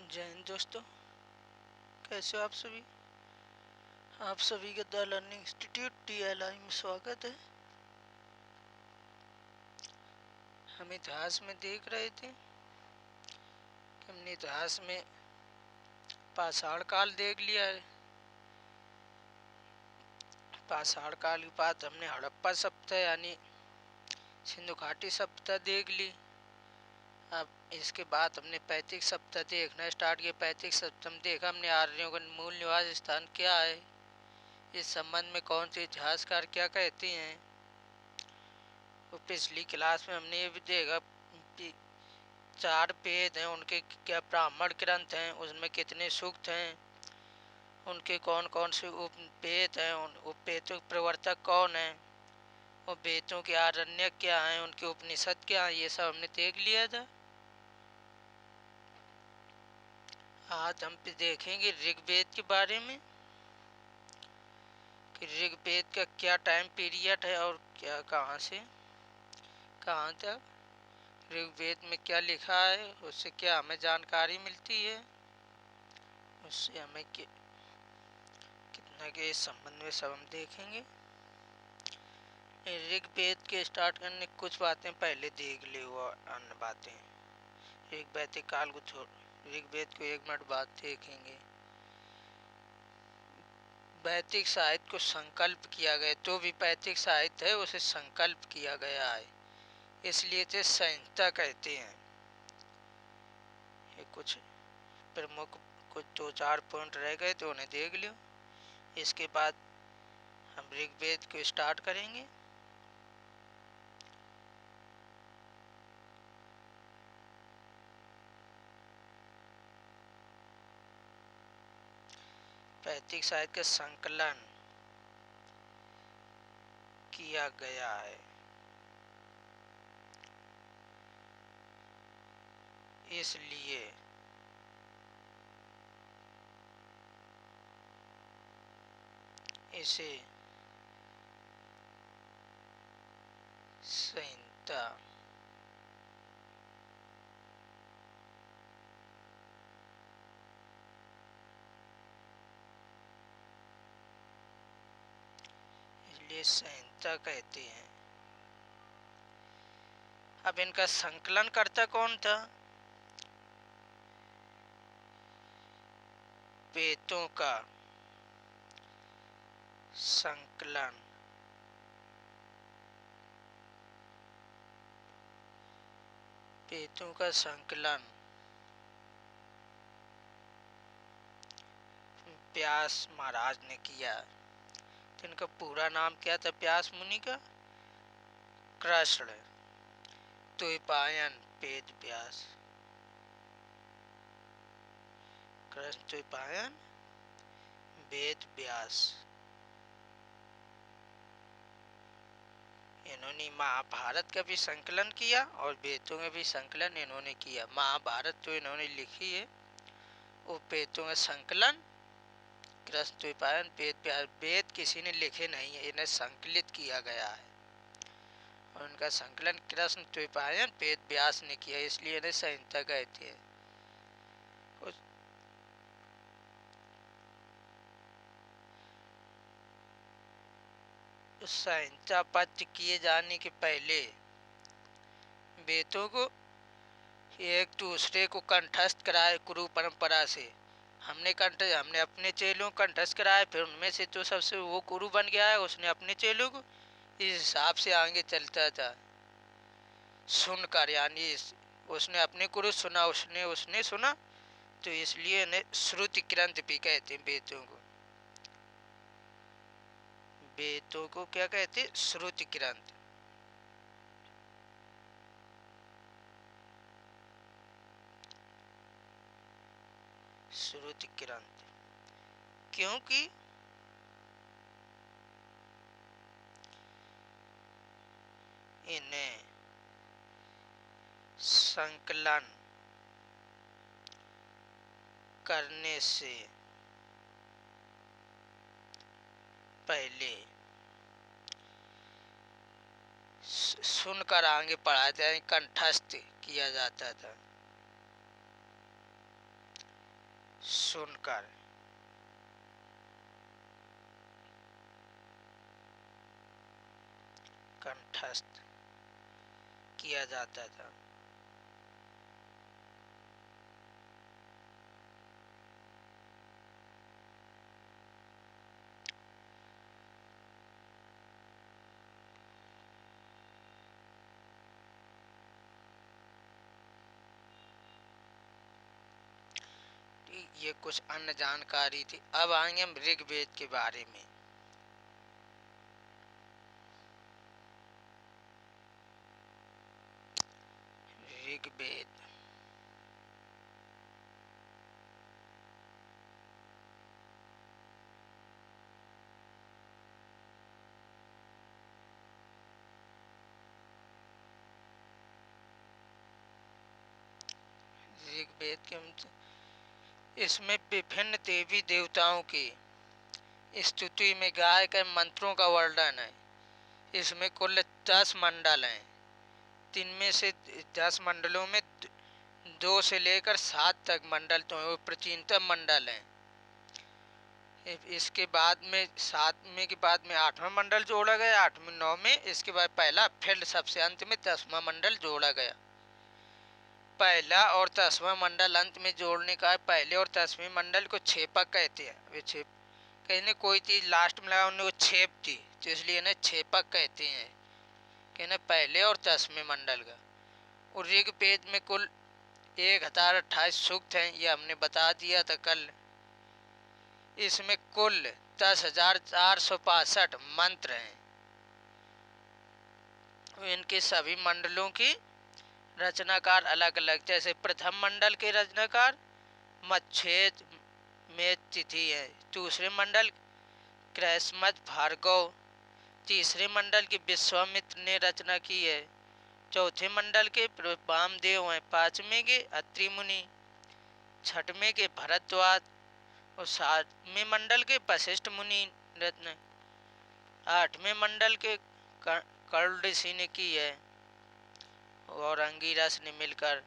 जय हिंद दोस्तों, कैसे हो आप सभी। आप सभी का द लर्निंग इंस्टीट्यूट DLI में स्वागत है। हम इतिहास में देख रहे थे कि हमने इतिहास में पाषाण काल देख लिया है। पाषाण काल के बाद हमने हड़प्पा सभ्यता यानी सिंधु घाटी सभ्यता देख ली। अब इसके बाद हमने पैतृक सभ्यता देखना स्टार्ट किया। पैतृक सभ्यता में देखा हमने आर्यों का मूल निवास स्थान क्या है, इस संबंध में कौन से इतिहासकार क्या कहते हैं। तो पिछली क्लास में हमने ये भी देखा कि 4 वेद हैं, उनके क्या ब्राह्मण ग्रंथ हैं, उसमें कितने सूक्त हैं, उनके कौन कौन से उपवेद हैं, उन उपवेदों के प्रवर्तक कौन हैं, और वेदों के आरण्यक क्या हैं, उनके उपनिषद क्या हैं, ये सब हमने देख लिया था। आज हम देखेंगे ऋग्वेद के बारे में कि ऋग्वेद का क्या टाइम पीरियड है और क्या कहाँ से कहाँ तक ऋग्वेद में क्या लिखा है, उससे क्या हमें जानकारी मिलती है, उससे हमें कितना के इस संबंध में सब हम देखेंगे। ऋग्वेद के स्टार्ट करने कुछ बातें पहले देख ले, वो अन्य बातें ऋग वैदिक काल को छोड़ ऋग्वेद को 1 मिनट बाद देखेंगे। वैदिक साहित्य को संकल्प किया गया, तो भी वैदिक साहित्य है उसे संकल्प किया गया है, इसलिए इसे संहिता कहते हैं। ये कुछ प्रमुख कुछ 2-4 पॉइंट रह गए तो उन्हें देख लो। इसके बाद हम ऋग्वेद को स्टार्ट करेंगे। वैदिक साहित्य का संकलन किया गया है, इसलिए इसे संहिता संहिता कहते हैं। अब इनका संकलन करता कौन था। वेदों का संकलन वेदों का संकलन व्यास महाराज ने किया। तो इनका पूरा नाम क्या था व्यास मुनि का। कृष्ण द्वैपायन वेद व्यास। कृष्ण द्वैपायन वेद व्यास। इन्होंने महाभारत का भी संकलन किया और वेदों का भी संकलन इन्होंने किया। महाभारत तो इन्होंने लिखी है, वो वेदों का संकलन कृष्ण द्वैपायन वेद व्यास। वेद किसी ने लिखे नहीं है, इन्हें संकलित किया गया है और उनका संकलन कृष्ण द्वैपायन वेद व्यास ने किया, इसलिए इन्हें संहिता कहते हैं। संहिताबद्ध किए जाने के पहले वेदों को एक दूसरे को कंठस्थ कराए गुरु परंपरा से। हमने अपने चेलों को कंठस्थ कराया, फिर उनमें से तो सबसे वो गुरु बन गया है, उसने अपने चेलों को इस हिसाब से आगे चलता था सुनकर, यानी उसने अपने गुरु सुना, उसने सुना, तो इसलिए इन्हें श्रुति ग्रंथ भी कहते हैं। वेदों को क्या कहते, श्रुति ग्रंथ। श्रुति ग्रंथ क्योंकि इन्हें संकलन करने से पहले सुनकर आगे पढ़ा जाए, कंठस्थ किया जाता था। सुनकर कंठस्थ किया जाता था। ये कुछ अन्य जानकारी थी। अब आएंगे हम ऋग्वेद के बारे में। ऋग्वेद ऋग्वेद के इसमें विभिन्न देवी देवताओं की स्तुति में गाय के मंत्रों का वर्णन है। इसमें कुल 10 मंडल हैं। 3 में से 10 मंडलों में 2 से लेकर 7 तक मंडल तो वो प्राचीनतम मंडल हैं। इसके बाद में 7वें के बाद में 8वां मंडल जोड़ा गया, 8वें 9वें, इसके बाद पहला, फिर सबसे अंत में 10वां मंडल जोड़ा गया। पहला और 10वां मंडल अंत में जोड़ने का पहले और 10वें मंडल को छेपक कहते हैं। वे छेप कहने कोई चीज लास्ट में लगा उन्हें छेप दी, तो इसलिए इन्हें छेपक कहते हैं। कहने पहले और 10वें मंडल का। और ऋग्वेद में कुल 1028 सूक्त हैं, ये हमने बता दिया था कल। इसमें कुल 10,465 मंत्र हैं। इनके सभी मंडलों की रचनाकार अलग अलग, जैसे प्रथम मंडल के रचनाकार मच्छेद में तिथि है। दूसरे मंडल क्रैसमत भार्गव। तीसरे मंडल की विश्वामित्र ने रचना की है। चौथे मंडल के वामदेव हैं। 5वें के अत्रि मुनि। 6वें के भरद्वाज और 7वें मंडल के वशिष्ठ मुनि रत्न। 8वें मंडल के कर्ण ऋषि ने की है और अंगिरस ने मिलकर।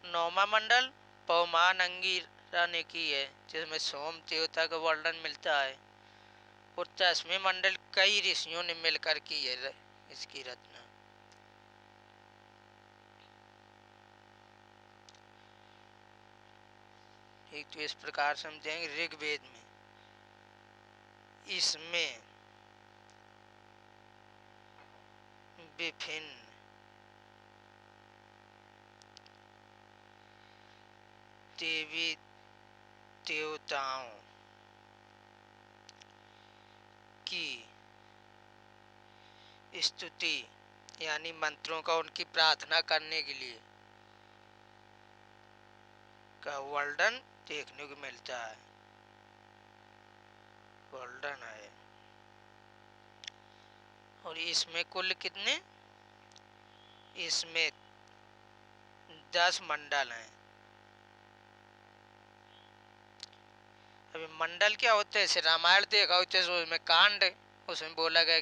9वां मंडल पवमान अंगिरा ने की है, जिसमें सोम देवता का वर्णन मिलता है। और 10वें मंडल कई ऋषियों ने मिलकर की है इसकी रचना। ठीक, तो इस प्रकार समझेंगे ऋग्वेद में। इसमें विभिन्न देवी देवताओं की स्तुति यानी मंत्रों का उनकी प्रार्थना करने के लिए का वर्णन देखने को मिलता है। वर्णन है। और इसमें कुल कितने, इसमें 10 मंडल हैं। अभी मंडल क्या होते हैं, रामायण देखा होते हैं उसमें कांड है, उसमें बोला गया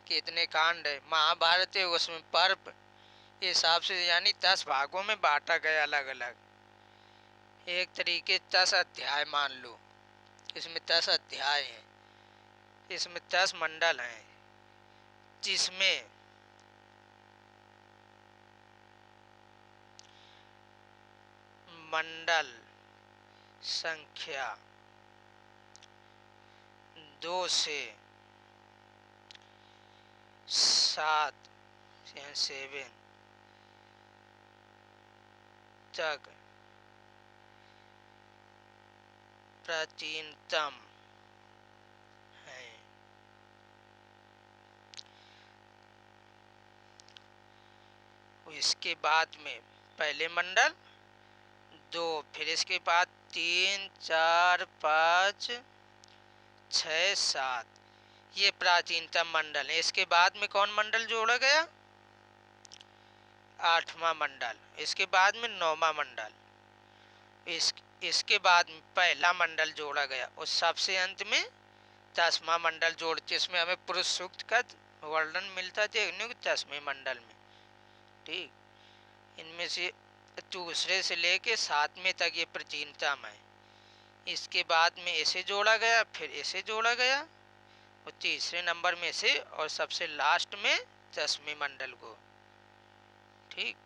कि इतने कांड है। महाभारत है उसमें पर्व, हिसाब से यानी 10 भागों में बांटा गया अलग अलग। एक तरीके 10 अध्याय मान लो, इसमें 10 अध्याय हैं। इसमें 10 मंडल हैं, जिसमें मंडल संख्या 2 से 7 तक प्राचीनतम है। इसके बाद में पहले मंडल 2, फिर इसके बाद 3, 4, 5, 6, 7, ये प्राचीनतम मंडल है। इसके बाद में कौन मंडल जोड़ा गया, 8वां मंडल। इसके बाद में 9वां मंडल। इसके बाद में पहला मंडल जोड़ा और सबसे अंत में 10वां मंडल जोड़, जिसमें हमें पुरुष सूक्त का वर्णन मिलता है देखने को 10वें मंडल में। ठीक, इनमें से दूसरे से लेके 7वें तक ये प्राचीनतम है। इसके बाद में ऐसे जोड़ा गया, फिर ऐसे जोड़ा गया, और तीसरे नंबर में से, और सबसे लास्ट में 10वें मंडल को। ठीक,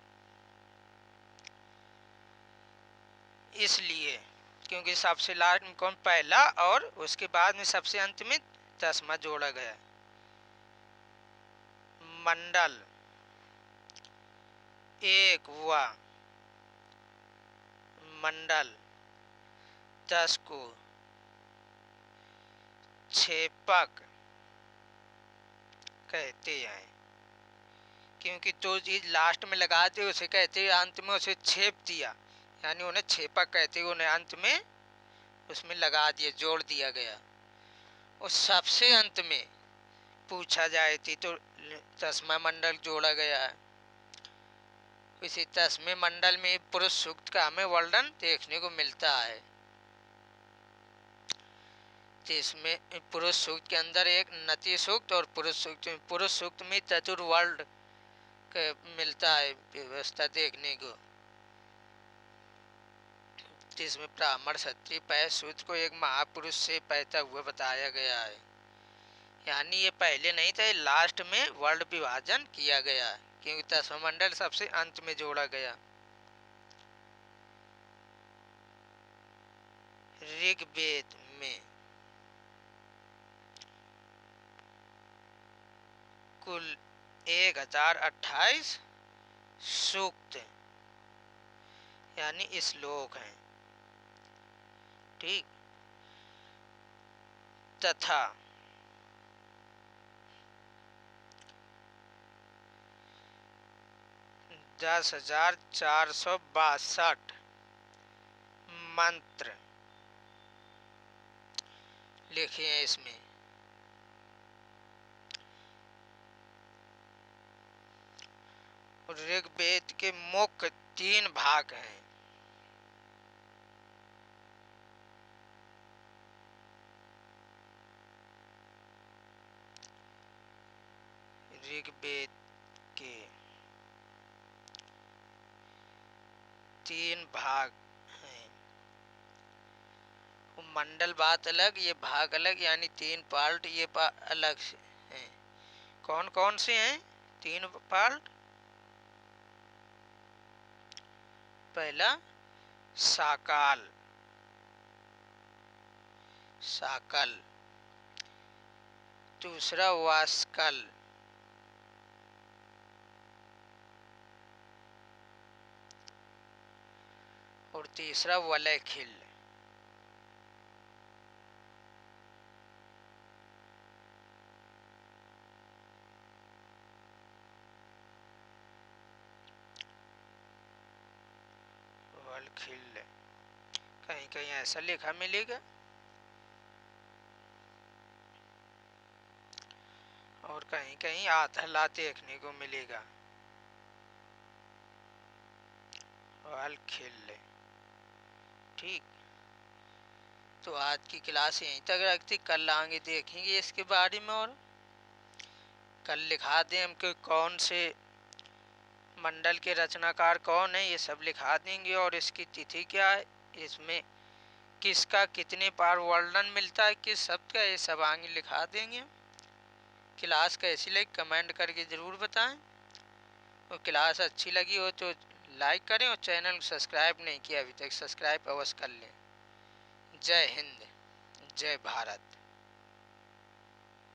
इसलिए क्योंकि सबसे लास्ट में कौन, पहला, और उसके बाद में सबसे अंत में 10वां जोड़ा गया। मंडल एक हुआ, मंडल 10 को छेपक कहते हैं, क्योंकि जो चीज लास्ट में लगाते उसे कहते हैं, अंत में उसे छेप दिया, यानी उन्हें छेपक कहते हैं, उन्हें अंत में उसमें लगा दिया, जोड़ दिया गया। और सबसे अंत में पूछा जाए थी तो 10वां मंडल जोड़ा गया है। इसी 10वें मंडल में पुरुष सूक्त का हमें वर्णन देखने को मिलता है। जिसमें पुरुष सूक्त के अंदर एक नति सूक्त और पुरुष सूक्त में चतुर्वर्ण मिलता है व्यवस्था देखने को, जिसमें ब्राह्मण क्षत्रिय पै सूत्र को एक महापुरुष से पैदा हुआ बताया गया है। यानी ये पहले नहीं था, लास्ट में वर्ण विभाजन किया गया, क्योंकि 10वां मंडल सबसे अंत में जोड़ा गया। ऋग्वेद में कुल 1028 सूक्त यानी श्लोक हैं। ठीक, तथा 10,462 मंत्र लिखे हैं इसमें। ऋग्वेद के मुख्य 3 भाग हैं। ऋग्वेद के 3 भाग हैं। मंडल बात अलग, ये भाग अलग, यानी 3 पार्ट ये अलग हैं। कौन कौन से हैं 3 पार्ट? पहला साकाल, साकल, दूसरा वास्कल, और तीसरा वलयखिल। वलखिल कहीं कहीं ऐसा लिखा मिलेगा, और कहीं कहीं आधला देखने को मिलेगा। वलखिल। ठीक, तो आज की क्लास यहीं तक रखती, कल आगे देखेंगे इसके बारे में, और कल लिखा दें हम कि कौन से मंडल के रचनाकार कौन है, ये सब लिखा देंगे, और इसकी तिथि क्या है, इसमें किसका कितने बार वर्णन मिलता है, किस शब्द का, ये सब आगे लिखा देंगे। क्लास कैसी लगी कमेंट करके ज़रूर बताएं, और क्लास अच्छी लगी हो तो लाइक करें, और चैनल को सब्सक्राइब नहीं किया अभी तक, सब्सक्राइब अवश्य कर लें। जय हिंद, जय भारत।